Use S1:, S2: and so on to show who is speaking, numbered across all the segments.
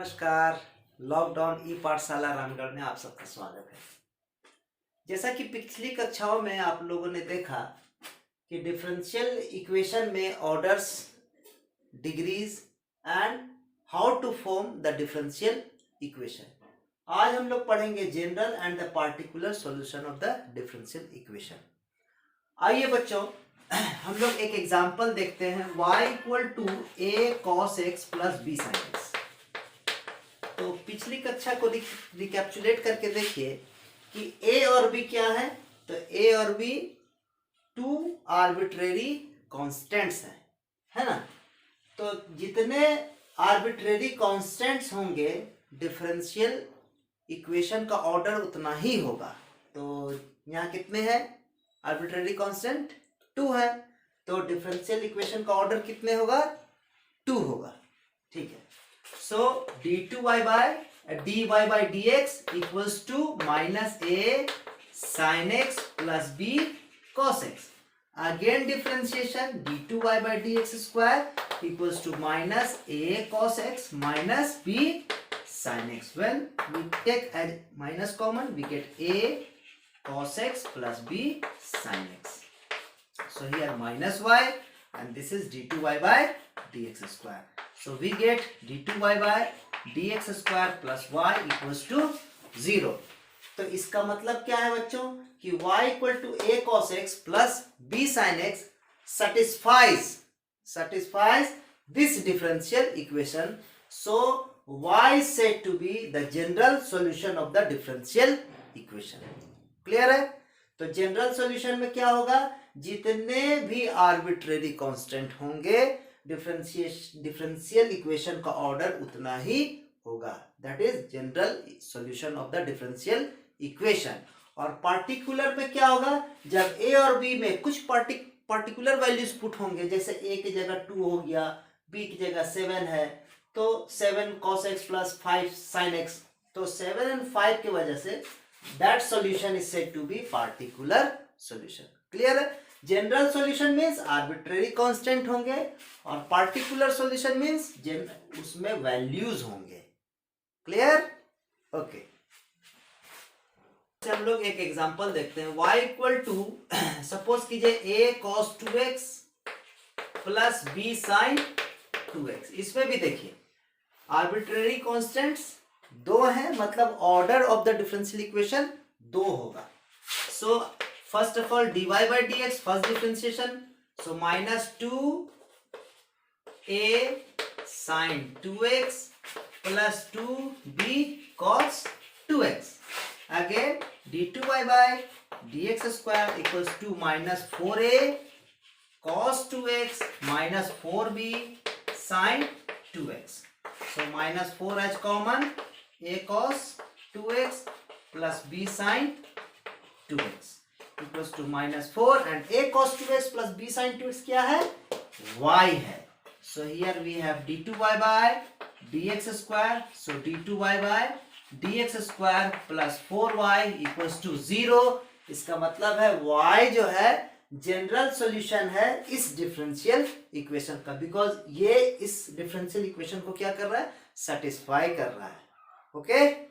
S1: नमस्कार। लॉकडाउन ई पाठशाला रामगढ़ में आप सबका स्वागत है। जैसा कि पिछली कक्षाओं में आप लोगों ने देखा कि डिफरेंशियल इक्वेशन में orders, degrees and how to form the differential equation. आज हम लोग पढ़ेंगे general and the particular solution of the differential equation. आइए बच्चों, हम लोग एक एग्जांपल देखते हैं। y equal to a cos x plus b sin x। तो पिछली कक्षा को रिकैप्चुलेट करके देखिए कि a और b क्या है। तो a और b टू आर्बिट्रेरी कांस्टेंट्स हैं, है ना। तो जितने आर्बिट्रेरी कांस्टेंट्स होंगे डिफरेंशियल इक्वेशन का ऑर्डर उतना ही होगा। तो यहाँ कितने हैं आर्बिट्रेरी कांस्टेंट? 2 है। तो डिफरेंशियल इक्वेशन का ऑर्डर कितने होगा? 2 होगा। ठीक है। So d2y by dy by dx equals to minus a sin x plus b cos x। Again differentiation d2y by dx square equals to minus a cos x minus b sin x। When we take as minus common, we get a cos x plus b sin x. So here minus y and this is d2y by dx square. So we get d2y by dx square plus y equals to 0. तो इसका मतलब क्या है बच्चों कि y equal to a cos x plus b sin x satisfies this differential equation. So y is said to be the general solution of the differential equation. Clear है? तो general solution में क्या होगा? जितने भी आर्बिट्रेरी कांस्टेंट होंगे differential equation का order उतना ही होगा। That is general solution of the differential equation. और पार्टिकुलर में क्या होगा? जब a और b में कुछ पार्टिकुलर वैल्यूज पुट होंगे, जैसे a की जगह 2 हो गया, b की जगह 7 है, तो 7 cos x plus 5 sin x। तो 7 एंड 5 की वजह से that solution is said to be particular solution. Clear है? General solution means arbitrary constant होंगे और पार्टिकुलर सॉल्यूशन मींस उसमें वैल्यूज होंगे। क्लियर? ओके। हम लोग एक एग्जांपल देखते हैं। y इक्वल टू सपोज कीजिए a cos 2x plus b sin 2x। इसमें भी देखिए आर्बिट्रेरी कांस्टेंट्स 2 है, मतलब order of the differential equation 2 होगा। So first of all dy by dx first differentiation, so minus 2a sin 2x plus 2b cos 2x। Again d2y by dx square equals to minus 4a cos 2x minus 4b sin 2x। So minus 4 as common, a cos 2x plus b sin 2x equals to minus 4 and a cos 2x plus b sin 2x क्या है? y है। So here we have d2y by dx square. So d2y by dx square plus 4y equals to 0। इसका मतलब है y जो है general solution है इस डिफरेंशियल इक्वेशन का, बिकॉज ये इस डिफरेंशियल इक्वेशन को क्या कर रहा है? सेटिस्फाई कर रहा है। ओके,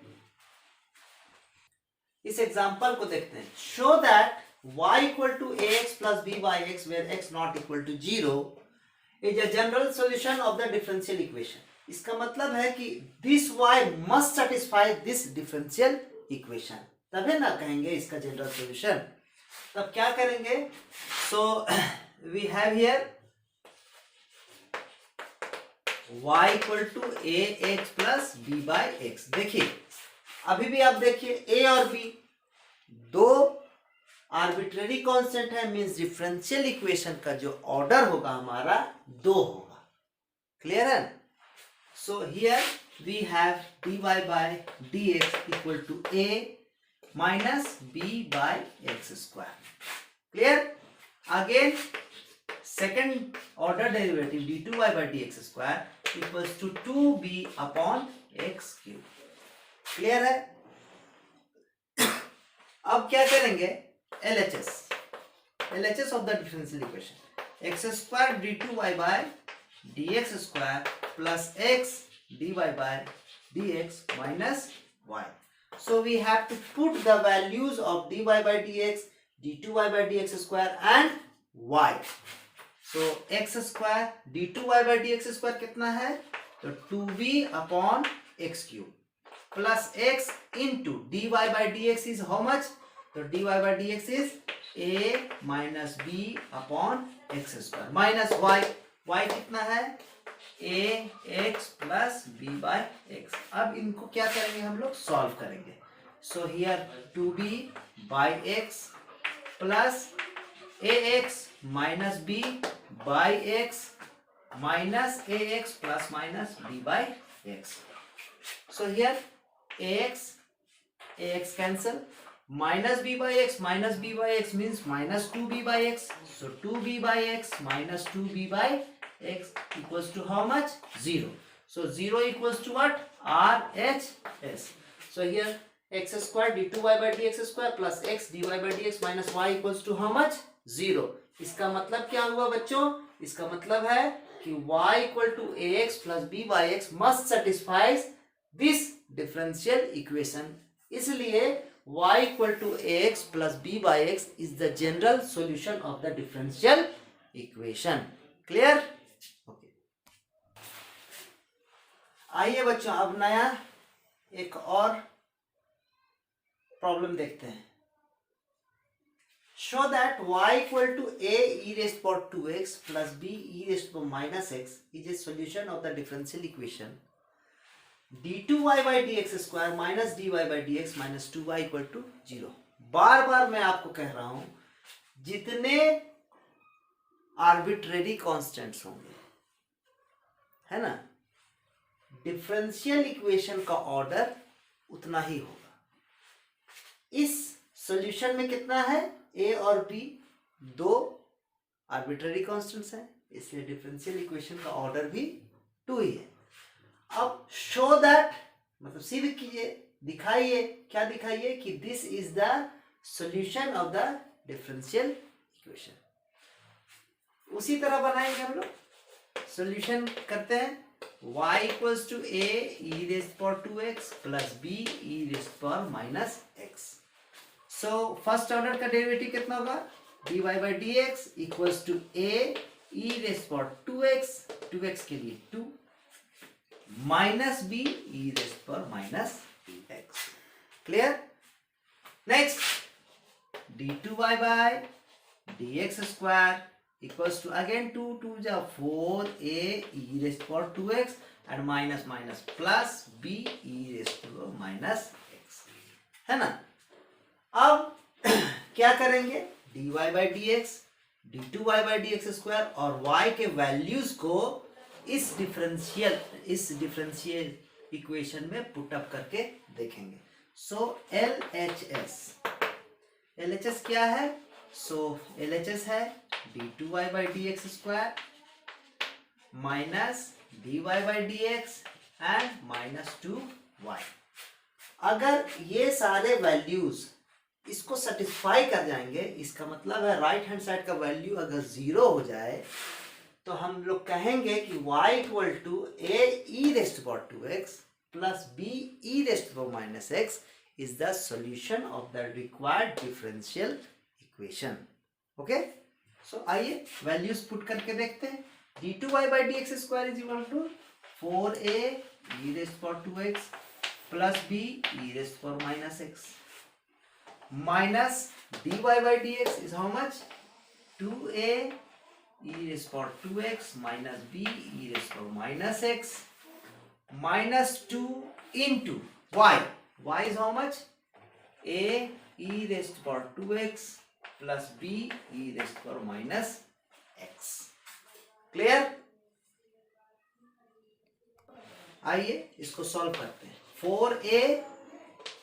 S1: इस एग्जांपल को देखते हैं। Show that y equal to ax plus b by x where x not equal to 0 is a general solution of the differential equation. इसका मतलब है कि this y must satisfy this differential equation, तभी ना कहेंगे इसका जनरल सॉल्यूशन। तब क्या करेंगे? So we have here y equal to a x plus b by x। देखिए अभी भी आप देखिए a और b दो आर्बिट्रेरी कांस्टेंट है, मींस डिफरेंशियल इक्वेशन का जो ऑर्डर होगा हमारा 2 होगा। क्लियर है? So here we have dy by dx equal to a minus b by x square. Clear? Again second order derivative d2y by dx square equals to 2b upon x cube. Clear है? अब क्या करेंगे? LHS of the differential equation x square d2y by dx square plus x dy by dx minus y. So we have to put the values of dy by dx, d2y by dx square and y. So x square d2y by dx square कितना है? तो 2b upon x cube plus x into dy by dx is how much? तो dy by dx is a minus b upon x square minus y. y कितना है? a x plus b by x. अब इनको क्या करेंगे हम लोग? Solve करेंगे. So here 2b by x plus ax minus b by x minus ax plus minus b by x. So here ax cancel, minus b by x means minus 2b by x. So 2b by x minus 2b by x equals to how much? 0. So 0 equals to what? RHS. So here x square d2y by dx square plus x dy by dx minus y equals to how much? 0. इसका मतलब क्या हुआ बच्चों? इसका मतलब है कि y equal to ax plus b by x must satisfies this differential equation. इसलिए y equal to ax plus b by x is the general solution of the differential equation. Clear? Okay. आइए बच्चों अब नया एक और problem देखते हैं. Show that y equal to a e raised to power 2x plus b e raised to power minus x is a solution of the differential equation d2y by dx square minus dy by dx minus 2y equal to 0. बार बार मैं आपको कह रहा हूं, जितने arbitrary constants होंगे, है ना, differential equation का ऑर्डर उतना ही होगा. इस सॉल्यूशन में कितना है? a और b दो आर्बिट्ररी कांस्टेंट्स हैं, इसलिए डिफरेंशियल इक्वेशन का ऑर्डर भी 2 ही है. अब शो दैट मतलब सिद्ध कीजिए, दिखाइए. क्या दिखाइए? कि this is the solution of the differential equation. उसी तरह बनाएंगे हम लोग. सॉल्यूशन करते हैं. y equals to a e raised to power 2x plus b e raised to power minus x. So first order का डेरिवेटिव कितना होगा? dy by dx equals to a e raised to power 2x, 2x के लिए 2 minus b e raised to power minus x. Clear? Next d2y by dx square equals to again 2 ja 4a e raised to power 2x and minus minus plus b e raised to power minus x, है ना. अब क्या करेंगे? dy by dx d2y by dx square और y के values को इस differential equation में पुट अप करके देखेंगे. सो LHS क्या है? सो LHS है d2y by dx square minus dy by dx and minus 2y. अगर ये सारे वैल्यूज इसको सेटिस्फाई कर जाएंगे, इसका मतलब है राइट हैंड साइड का वैल्यू अगर 0 हो जाए तो हम लोग कहेंगे कि y equal to a e raised to power 2x plus b e raised to power minus x is the solution of the required differential equation. Okay? So आइए वैल्यूज पुट करके देखते हैं. d2y by dx square is equal to 4a e raised to power 2x plus b e raised to power minus x minus dy by dx is how much? 2a e raised to power 2x minus b e raised to power minus x minus 2 into y. Y is how much? a e raised to power 2x plus b e raised to power minus x. Clear? आइए इसको solve करते हैं. 4a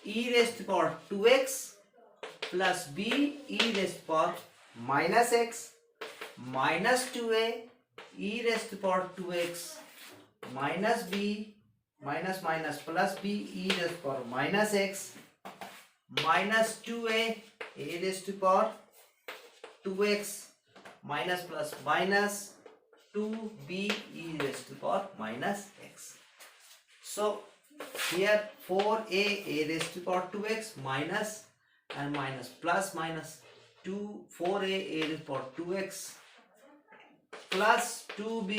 S1: e raised to power 2x plus b e raised to power minus x minus 2a e raised to power 2x minus b minus minus plus b e raised to power minus x minus 2a a raised to power 2x minus plus minus 2b e raised to power minus x. So here 4a raised to power 2x minus and minus plus minus 4a raised to power 2x plus 2b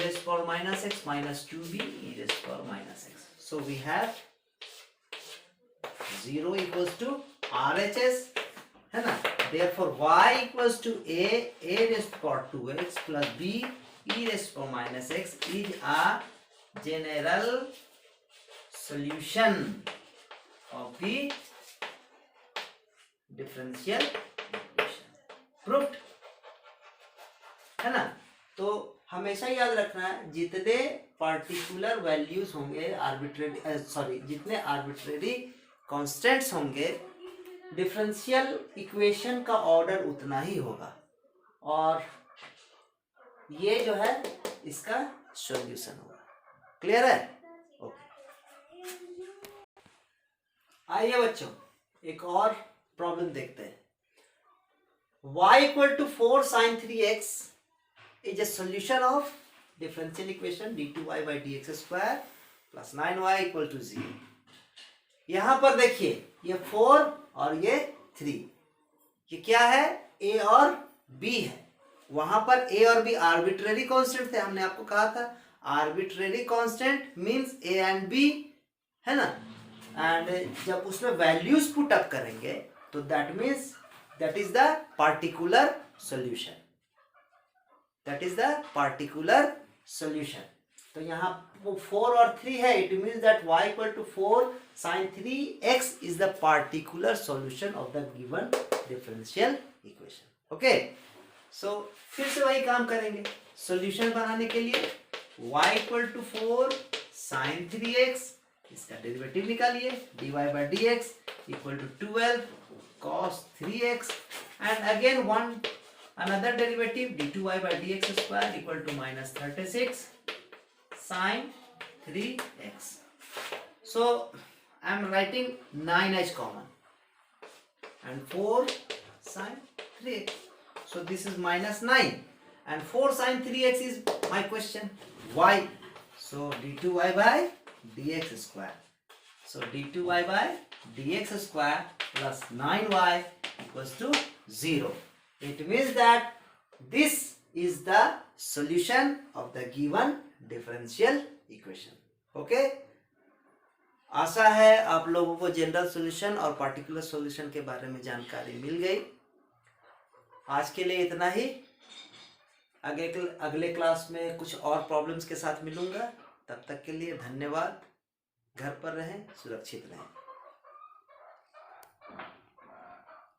S1: raised to power minus x minus 2b raised to power minus x. So we have 0 equals to RHS है ना. Therefore y equals to a raised to power 2x plus b raised to power minus x is a general solution of the differential equation. Proved है ना. तो हमेशा याद रखना है जितने पार्टिकुलर वैल्यूज होंगे जितने आर्बिट्रेरी कांस्टेंट्स होंगे डिफरेंशियल इक्वेशन का ऑर्डर उतना ही होगा और ये जो है इसका सॉल्यूशन होगा. क्लियर है? ओके. आइए बच्चों एक और प्रॉब्लम देखते हैं. y equal to 4 sin 3x is a solution of differential equation d2y by dx square plus 9y equal to 0. यहां पर देखिए ये 4 और ये 3, ये क्या है? a और b है. वहां पर a और b आर्बिट्रेरी कांस्टेंट थे. हमने आपको कहा था arbitrary constant means a and b है ना. एंड जब उसमें वैल्यूज पुट अप करेंगे तो that means that is the particular solution. That is the particular solution. तो यहाँ वो 4 और 3 है. It means that y equal to 4 sin 3x is the particular solution of the given differential equation. Okay. So फिर से वही काम करेंगे. सॉल्यूशन बनाने के लिए y equal to 4 sin 3x इसका डेरिवेटिव निकालिए. dy by dx equal to 12 cos 3x and again another derivative d2y by dx square equal to minus 36 sin 3x. So I am writing 9h common and 4 sin 3x. So this is minus 9 and 4 sin 3x is my question. Y. So d2y by dx square. So d2y by dx square plus 9y equals to 0. It means that this is the solution of the given differential equation. Okay? आशा है आप लोगों को general solution और particular solution के बारे में जानकारी मिल गई. आज के लिए इतना ही. अगले क्लास में कुछ और प्रॉब्लम्स के साथ मिलूंगा. तब तक के लिए धन्यवाद. घर पर रहें, सुरक्षित रहें.